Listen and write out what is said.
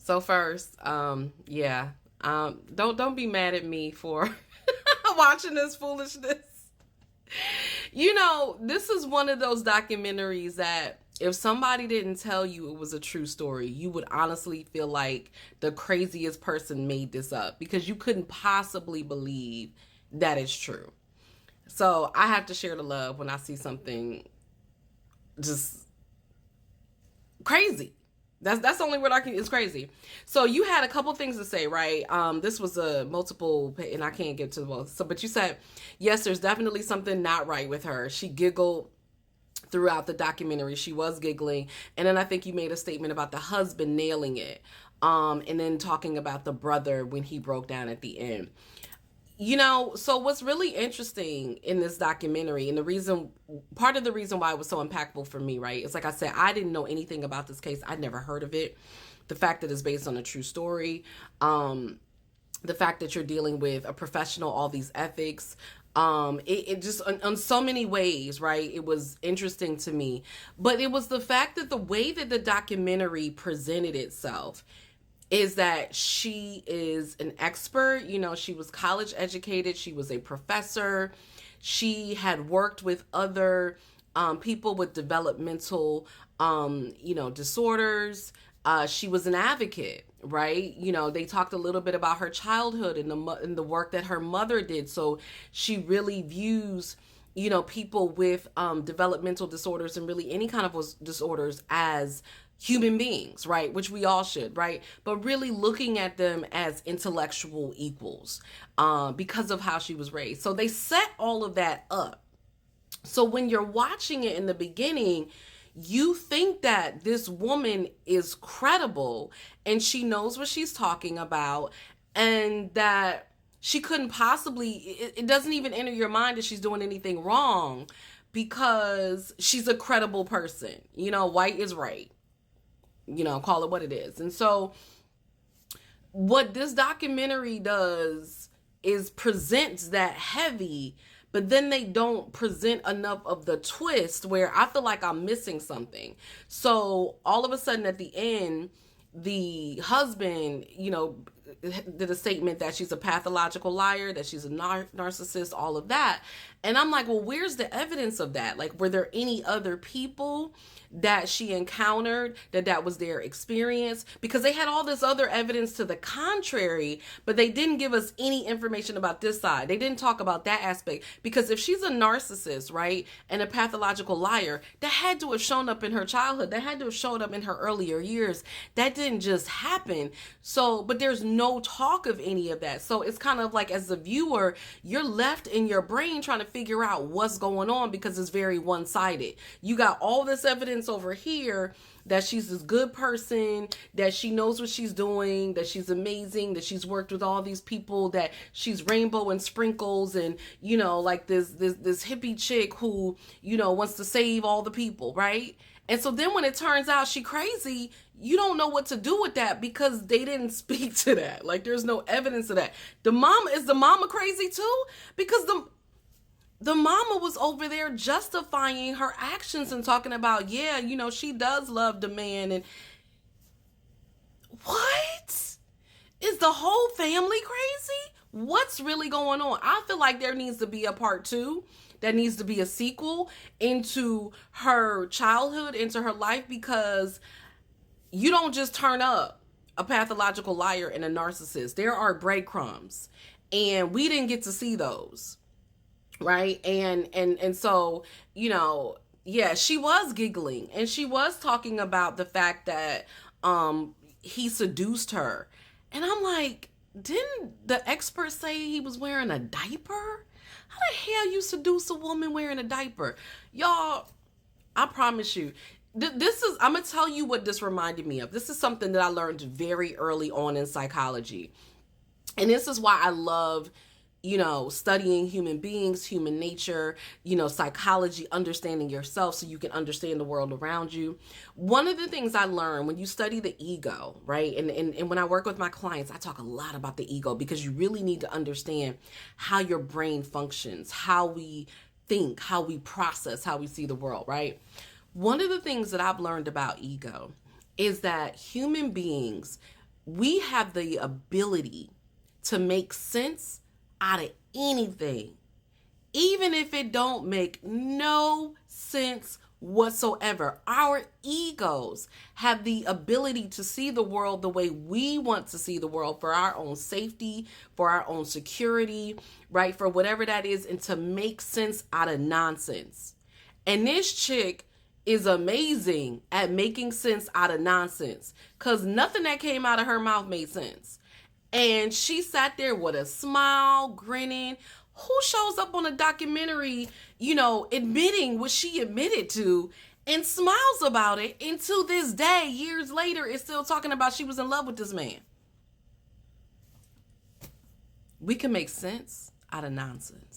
So first, yeah, don't be mad at me for watching this foolishness. This is one of those documentaries that if somebody didn't tell you it was a true story, you would honestly feel like the craziest person made this up because you couldn't possibly believe that it's true. So I have to share the love when I see something just crazy. That's the only word I can. It's crazy. So you had a couple things to say, right? This was a multiple, and I can't get to the most. So, but you said yes, there's definitely something not right with her. She giggled throughout the documentary. She was giggling, and then I think you made a statement about the husband nailing it, and then talking about the brother when he broke down at the end. So what's really interesting in this documentary, and part of the reason why it was so impactful for me, right? It's like I said, I didn't know anything about this case. I'd never heard of it. The fact that it's based on a true story, the fact that you're dealing with a professional, all these ethics, it just on so many ways, right? It was interesting to me, but it was the fact that the way that the documentary presented itself is that she is an expert. She was college educated. She was a professor. She had worked with other people with developmental, disorders. She was an advocate, right? They talked a little bit about her childhood and the work that her mother did. So she really views people with developmental disorders and really any kind of disorders as human beings, right? Which we all should, right? But really looking at them as intellectual equals because of how she was raised. So they set all of that up. So when you're watching it in the beginning, you think that this woman is credible and she knows what she's talking about, and that she couldn't possibly, it doesn't even enter your mind that she's doing anything wrong because she's a credible person. White is right. Call it what it is. And so what this documentary does is presents that heavy, but then they don't present enough of the twist where I feel like I'm missing something. So all of a sudden at the end, the husband, did a statement that she's a pathological liar, that she's a narcissist, all of that. And I'm like, well, where's the evidence of that? Like, were there any other people that she encountered that was their experience? Because they had all this other evidence to the contrary, but they didn't give us any information about this side. They didn't talk about that aspect, because if she's a narcissist, right, and a pathological liar, that had to have shown up in her childhood. That had to have showed up in her earlier years. That didn't just happen. So, but there's no talk of any of that. So it's kind of like, as a viewer, you're left in your brain trying to figure out what's going on, because it's very one-sided. You got all this evidence over here that she's this good person, that she knows what she's doing, that she's amazing, that she's worked with all these people, that she's rainbow and sprinkles, and like this hippie chick who wants to save all the people, right? And so then when it turns out she crazy, you don't know what to do with that, because they didn't speak to that. Like, there's no evidence of that. Is the mama crazy too? Because the mama was over there justifying her actions and talking about, yeah, she does love the man. And what? Is the whole family crazy? What's really going on? I feel like there needs to be a part 2. There needs to be a sequel into her childhood, into her life, because you don't just turn up a pathological liar and a narcissist. There are breadcrumbs, and we didn't get to see those. Right. And so, yeah, she was giggling, and she was talking about the fact that he seduced her. And I'm like, didn't the experts say he was wearing a diaper? How the hell you seduce a woman wearing a diaper? Y'all, I promise you, I'm going to tell you what this reminded me of. This is something that I learned very early on in psychology. And this is why I love studying human beings, human nature, psychology, understanding yourself so you can understand the world around you. One of the things I learned when you study the ego, right? And when I work with my clients, I talk a lot about the ego, because you really need to understand how your brain functions, how we think, how we process, how we see the world, right? One of the things that I've learned about ego is that human beings we have the ability to make sense out of anything, even if it don't make no sense whatsoever. Our egos have the ability to see the world the way we want to see the world, for our own safety, for our own security, right? For whatever that is, and to make sense out of nonsense. And this chick is amazing at making sense out of nonsense, because nothing that came out of her mouth made sense. And she sat there with a smile, grinning. Who shows up on a documentary, admitting what she admitted to and smiles about it, and to this day, years later, is still talking about she was in love with this man? We can make sense out of nonsense.